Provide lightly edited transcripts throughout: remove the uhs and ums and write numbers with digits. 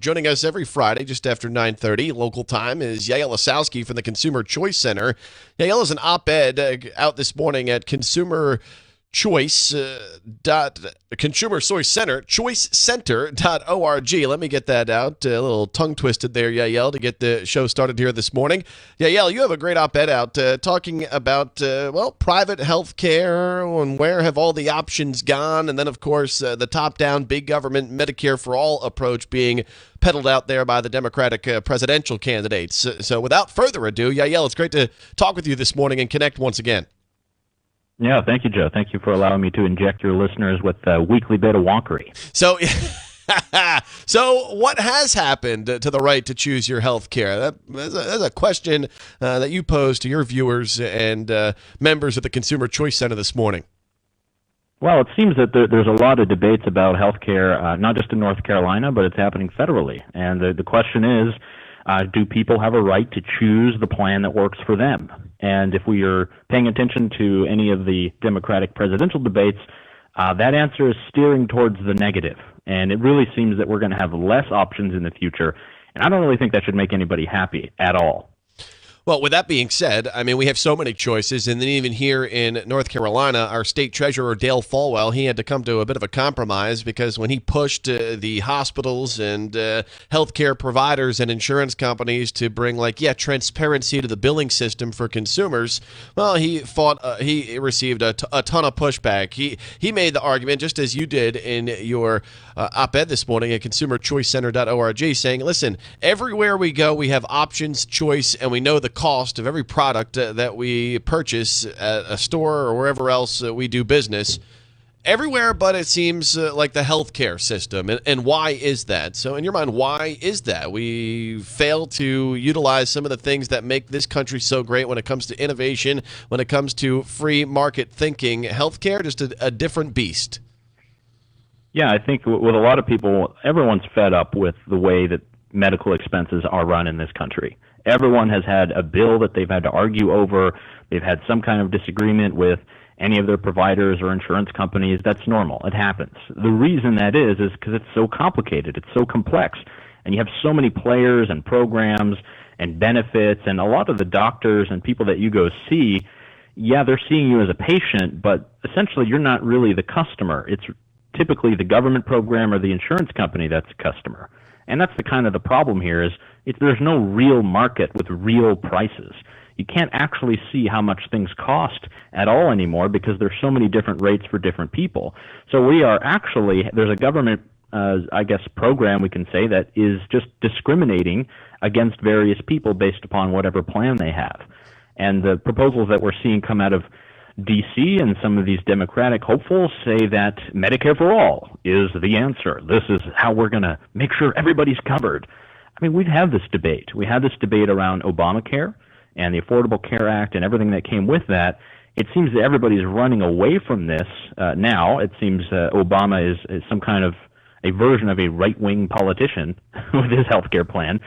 Joining us every Friday just after 9:30 local time is Yaël Ossowski from the Consumer Choice Center. Yaël is an op-ed out this morning at Consumer Choice choicecenter.org. Let me get that out. A little tongue twisted there, Yaël, to get the show started here this morning. Yaël, you have a great op-ed out talking about private health care and where have all the options gone, and then of course the top-down big government Medicare For All approach being peddled out there by the Democratic presidential candidates. So without further ado, Yaël, it's great to talk with you this morning and connect once again. Yeah, thank you, Joe. Thank you for allowing me to inject your listeners with a weekly bit of wonkery. So, so what has happened to the right to choose your health care? That's a question that you posed to your viewers and members of the Consumer Choice Center this morning. Well, it seems that there's a lot of debates about health care, not just in North Carolina, but it's happening federally. And the question is, do people have a right to choose the plan that works for them? And if we are paying attention to any of the Democratic presidential debates, that answer is steering towards the negative. And it really seems that we're going to have less options in the future. And I don't really think that should make anybody happy at all. Well, with that being said, I mean, we have so many choices, and then even here in North Carolina, our state treasurer, Dale Folwell, he had to come to a bit of a compromise because when he pushed the hospitals and healthcare providers and insurance companies to bring, transparency to the billing system for consumers, well, he received a ton of pushback. He made the argument, just as you did in your op-ed this morning at consumerchoicecenter.org, saying, listen, everywhere we go, we have options, choice, and we know the cost of every product that we purchase at a store or wherever else we do business. Everywhere but it seems like the healthcare system. And why is that? So in your mind, why is that? We fail to utilize some of the things that make this country so great when it comes to innovation, when it comes to free market thinking. Healthcare, just a different beast. Yeah, I think with a lot of people, everyone's fed up with the way that medical expenses are run in this country. Everyone has had a bill that they've had to argue over. They've had some kind of disagreement with any of their providers or insurance companies. That's normal. It happens. The reason that is because it's so complicated. It's so complex. And you have so many players and programs and benefits, and a lot of the doctors and people that you go see, yeah, they're seeing you as a patient, but essentially you're not really the customer. It's typically the government program or the insurance company that's a customer. And that's the problem here is there's no real market with real prices. You can't actually see how much things cost at all anymore because there's so many different rates for different people. So there's a government, program we can say that is just discriminating against various people based upon whatever plan they have. And the proposals that we're seeing come out of D.C. and some of these Democratic hopefuls say that Medicare for All is the answer. This is how we're going to make sure everybody's covered. I mean, we've had this debate. We had this debate around Obamacare and the Affordable Care Act and everything that came with that. It seems that everybody's running away from this now. It seems Obama is some kind of a version of a right-wing politician with his health care plan.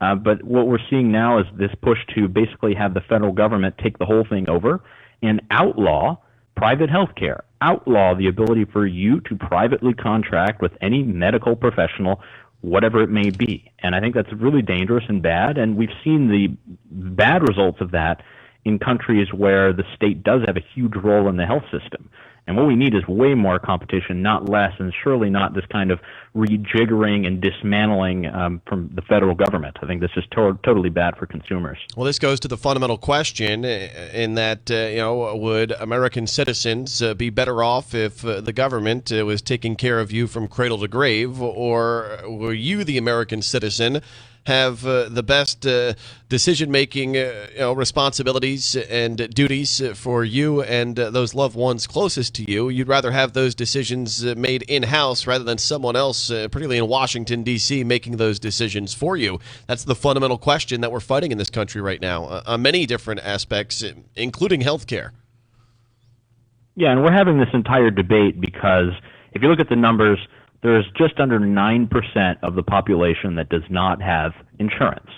But what we're seeing now is this push to basically have the federal government take the whole thing over and outlaw private health care, outlaw the ability for you to privately contract with any medical professional, whatever it may be. And I think that's really dangerous and bad, and we've seen the bad results of that in countries where the state does have a huge role in the health system. And what we need is way more competition, not less, and surely not this kind of rejiggering and dismantling from the federal government. I think this is totally bad for consumers. Well, this goes to the fundamental question in that, would American citizens be better off if the government was taking care of you from cradle to grave, or were you, the American citizen, have the best decision-making responsibilities and duties for you and those loved ones closest to you? You'd rather have those decisions made in-house rather than someone else, particularly in Washington, D.C., making those decisions for you. That's the fundamental question that we're fighting in this country right now on many different aspects, including health care. Yeah, and we're having this entire debate because if you look at the numbers, there's just under 9% of the population that does not have insurance.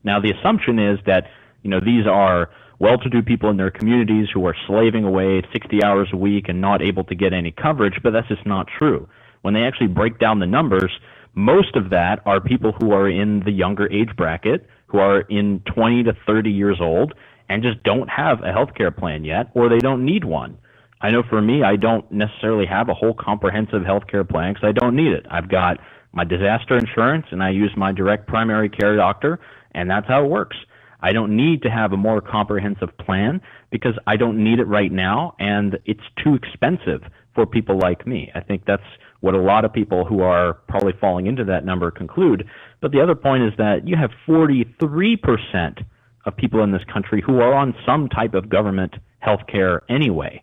Now, the assumption is that, these are well-to-do people in their communities who are slaving away 60 hours a week and not able to get any coverage, but that's just not true. When they actually break down the numbers, Most of that are people who are in the younger age bracket, who are in 20 to 30 years old and just don't have a healthcare plan yet, or they don't need one. I know for me, I don't necessarily have a whole comprehensive healthcare plan because I don't need it. I've got my disaster insurance and I use my direct primary care doctor, and that's how it works. I don't need to have a more comprehensive plan because I don't need it right now, and it's too expensive for people like me. I think that's what a lot of people who are probably falling into that number conclude. But the other point is that you have 43% of people in this country who are on some type of government health care anyway.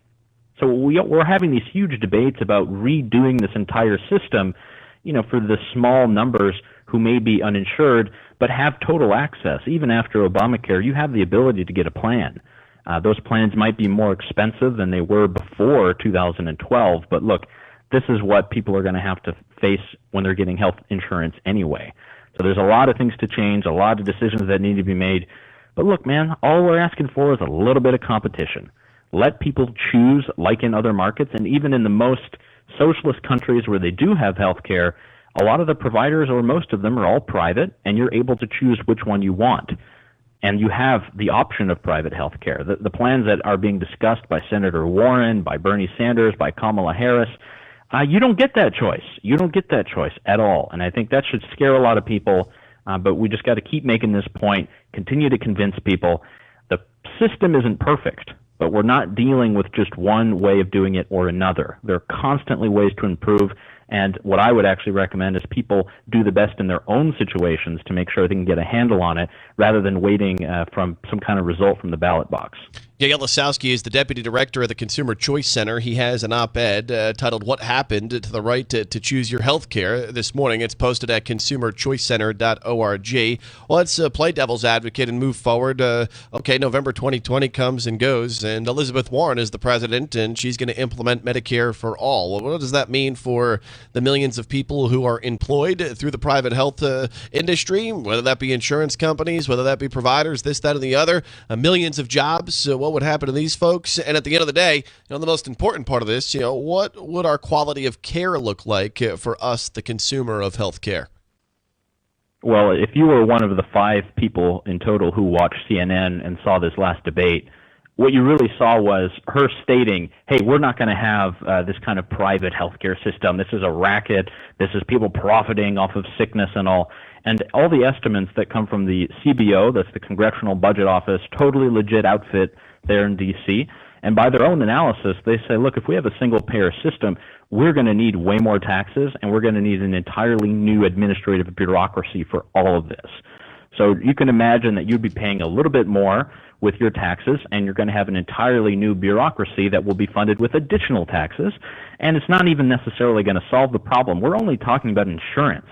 So we're having these huge debates about redoing this entire system, for the small numbers who may be uninsured but have total access. Even after Obamacare, you have the ability to get a plan. Those plans might be more expensive than they were before 2012, but look, this is what people are going to have to face when they're getting health insurance anyway. So there's a lot of things to change, a lot of decisions that need to be made. But look, man, all we're asking for is a little bit of competition. Let people choose, like in other markets, and even in the most socialist countries where they do have health care, a lot of the providers, or most of them, are all private, and you're able to choose which one you want. And you have the option of private health care. The plans that are being discussed by Senator Warren, by Bernie Sanders, by Kamala Harris, you don't get that choice. You don't get that choice at all. And I think that should scare a lot of people, but we just got to keep making this point, continue to convince people. The system isn't perfect, but we're not dealing with just one way of doing it or another. There are constantly ways to improve, and what I would actually recommend is people do the best in their own situations to make sure they can get a handle on it rather than waiting from some kind of result from the ballot box. Yaël Ossowski is the deputy director of the Consumer Choice Center. He has an op-ed titled "What Happened to the Right to Choose Your Health Care" this morning. It's posted at consumerchoicecenter.org. Well, let's play devil's advocate and move forward. November 2020 comes and goes, and Elizabeth Warren is the president, and she's going to implement Medicare for All. Well, what does that mean for the millions of people who are employed through the private health industry, whether that be insurance companies, whether that be providers, this, that, and the other, millions of jobs? What would happen to these folks? And at the end of the day, the most important part of this, what would our quality of care look like for us, the consumer of health care? Well, if you were one of the 5 people in total who watched CNN and saw this last debate, what you really saw was her stating, hey, we're not going to have this kind of private healthcare system. This is a racket. This is people profiting off of sickness and all. And all the estimates that come from the CBO, that's the Congressional Budget Office, totally legit outfit there in D.C., and by their own analysis, they say, look, if we have a single-payer system, we're going to need way more taxes, and we're going to need an entirely new administrative bureaucracy for all of this. So you can imagine that you'd be paying a little bit more with your taxes, and you're going to have an entirely new bureaucracy that will be funded with additional taxes, and it's not even necessarily going to solve the problem. We're only talking about insurance,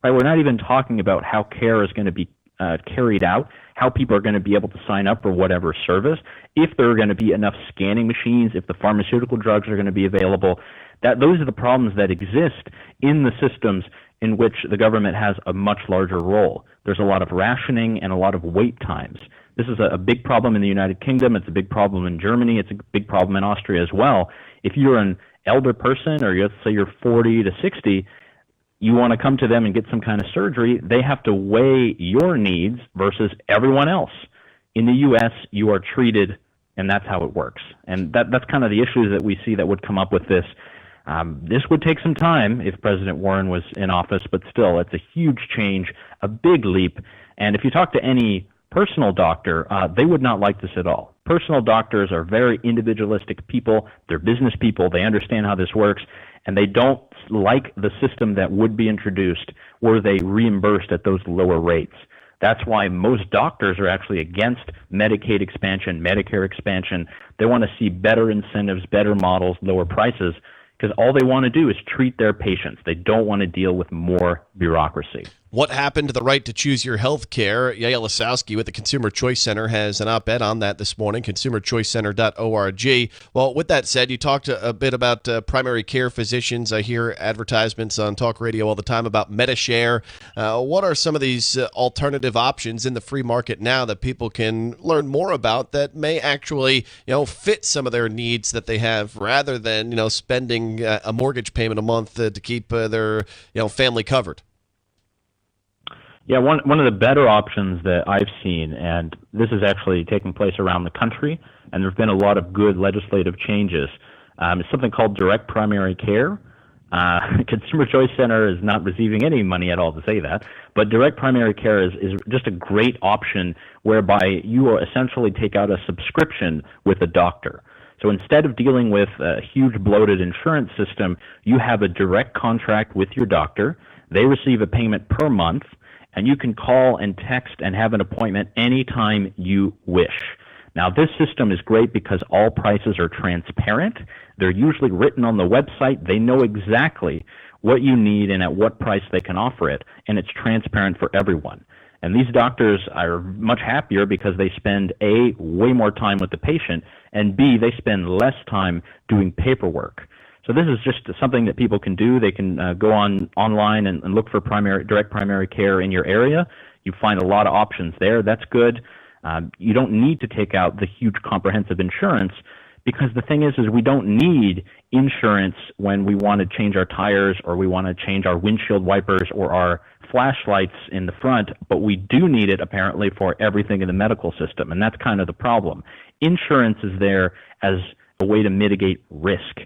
right? We're not even talking about how care is going to be carried out, how people are going to be able to sign up for whatever service, if there are going to be enough scanning machines, if the pharmaceutical drugs are going to be available. Those are the problems that exist in the systems in which the government has a much larger role. There's a lot of rationing and a lot of wait times. This is a big problem in the United Kingdom. It's a big problem in Germany. It's a big problem in Austria as well. If you're an elder person, or let's say you're 40 to 60, you want to come to them and get some kind of surgery, they have to weigh your needs versus everyone else. In the U.S., you are treated, and that's how it works. And that's kind of the issues that we see that would come up with this. This would take some time if President Warren was in office, but still, it's a huge change, a big leap. And if you talk to any personal doctor, they would not like this at all. Personal doctors are very individualistic people. They're business people. They understand how this works, and they don't like the system that would be introduced were they reimbursed at those lower rates. That's why most doctors are actually against Medicaid expansion, Medicare expansion. They want to see better incentives, better models, lower prices, because all they want to do is treat their patients. They don't want to deal with more bureaucracy. What happened to the right to choose your health care? Yaël Ossowski with the Consumer Choice Center has an op-ed on that this morning, consumerchoicecenter.org. Well, with that said, you talked a bit about primary care physicians. I hear advertisements on talk radio all the time about MediShare. What are some of these alternative options in the free market now that people can learn more about that may actually, fit some of their needs that they have rather than, spending a mortgage payment a month to keep their, family covered? Yeah, one of the better options that I've seen, and this is actually taking place around the country, and there have been a lot of good legislative changes, is something called direct primary care. Consumer Choice Center is not receiving any money at all to say that, but direct primary care is just a great option whereby you will essentially take out a subscription with a doctor. So instead of dealing with a huge bloated insurance system, you have a direct contract with your doctor. They receive a payment per month, and you can call and text and have an appointment anytime you wish. Now, this system is great because all prices are transparent. They're usually written on the website. They know exactly what you need and at what price they can offer it, and it's transparent for everyone. And these doctors are much happier because they spend, A, way more time with the patient, and B, they spend less time doing paperwork. So this is just something that people can do. They can go online and look for direct primary care in your area. You find a lot of options there. That's good. You don't need to take out the huge comprehensive insurance because the thing is we don't need insurance when we want to change our tires or we want to change our windshield wipers or our flashlights in the front, but we do need it apparently for everything in the medical system, and that's kind of the problem. Insurance is there as a way to mitigate risk.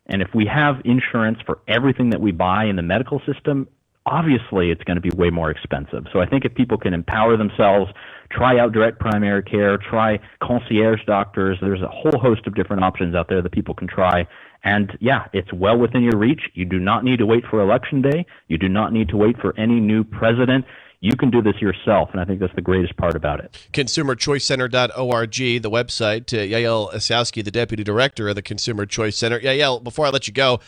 And if we have insurance for everything that we buy in the medical system, obviously it's going to be way more expensive. So I think if people can empower themselves, try out direct primary care, try concierge doctors, there's a whole host of different options out there that people can try. And yeah, it's well within your reach. You do not need to wait for election day. You do not need to wait for any new president. You can do this yourself, and I think that's the greatest part about it. ConsumerChoiceCenter.org, the website. Yaël Ossowski, the Deputy Director of the Consumer Choice Center. Yaël, before I let you go,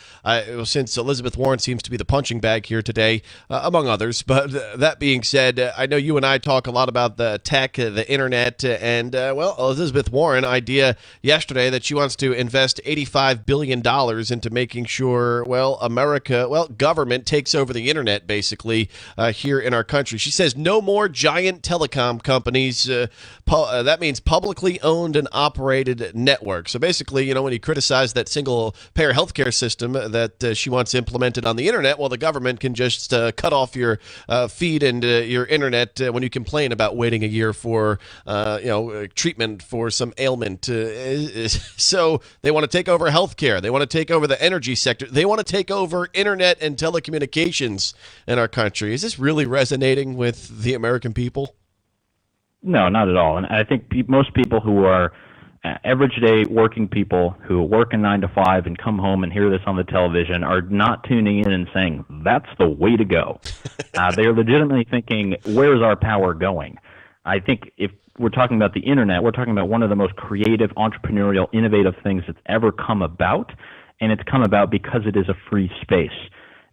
since Elizabeth Warren seems to be the punching bag here today, among others, but that being said, I know you and I talk a lot about the tech, the internet, and, Elizabeth Warren idea yesterday that she wants to invest $85 billion into making sure, government takes over the internet, basically, here in our country. She says no more giant telecom companies. That means publicly owned and operated networks. So basically, when you criticize that single-payer healthcare system that she wants implemented on the internet, well, the government can just cut off your feed and your internet when you complain about waiting a year for treatment for some ailment. So they want to take over healthcare. They want to take over the energy sector. They want to take over internet and telecommunications in our country. Is this really resonating with the American people? No, not at all. And I think most people who are average day working people who work a 9 to 5 and come home and hear this on the television are not tuning in and saying, that's the way to go. They're legitimately thinking, where's our power going? I think if we're talking about the internet, we're talking about one of the most creative, entrepreneurial, innovative things that's ever come about. And it's come about because it is a free space.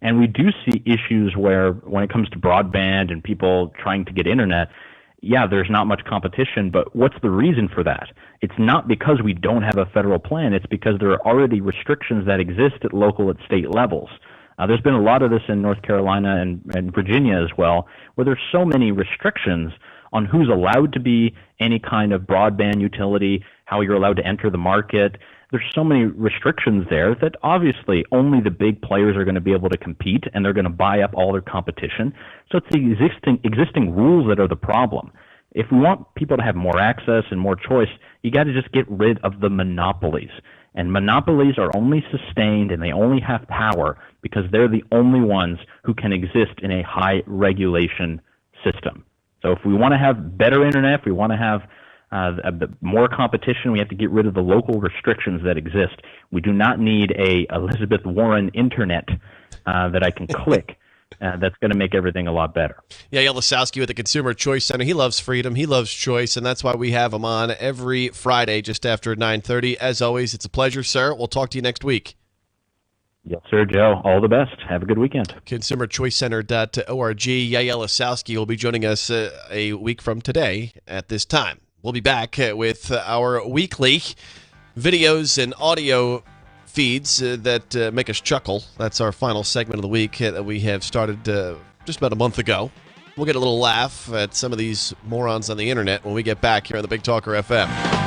And we do see issues where when it comes to broadband and people trying to get internet, yeah, there's not much competition, but what's the reason for that? It's not because we don't have a federal plan. It's because there are already restrictions that exist at local and state levels. There's been a lot of this in North Carolina and Virginia as well, where there's so many restrictions on who's allowed to be any kind of broadband utility, how you're allowed to enter the market. There's so many restrictions there that obviously only the big players are going to be able to compete, and they're going to buy up all their competition. So it's the existing rules that are the problem. If we want people to have more access and more choice, you got to just get rid of the monopolies. And monopolies are only sustained and they only have power because they're the only ones who can exist in a high regulation system. So if we want to have better internet, if we want to have more competition, we have to get rid of the local restrictions that exist. We do not need a Elizabeth Warren internet that I can click. That's going to make everything a lot better. Yaël Ossowski with the Consumer Choice Center. He loves freedom. He loves choice, and that's why we have him on every Friday just after 9:30. As always, it's a pleasure, sir. We'll talk to you next week. Yes, sir, Joe. All the best. Have a good weekend. ConsumerChoiceCenter.org. Yaël Ossowski will be joining us a week from today at this time. We'll be back with our weekly videos and audio feeds that make us chuckle. That's our final segment of the week that we have started just about a month ago. We'll get a little laugh at some of these morons on the internet when we get back here on the Big Talker FM.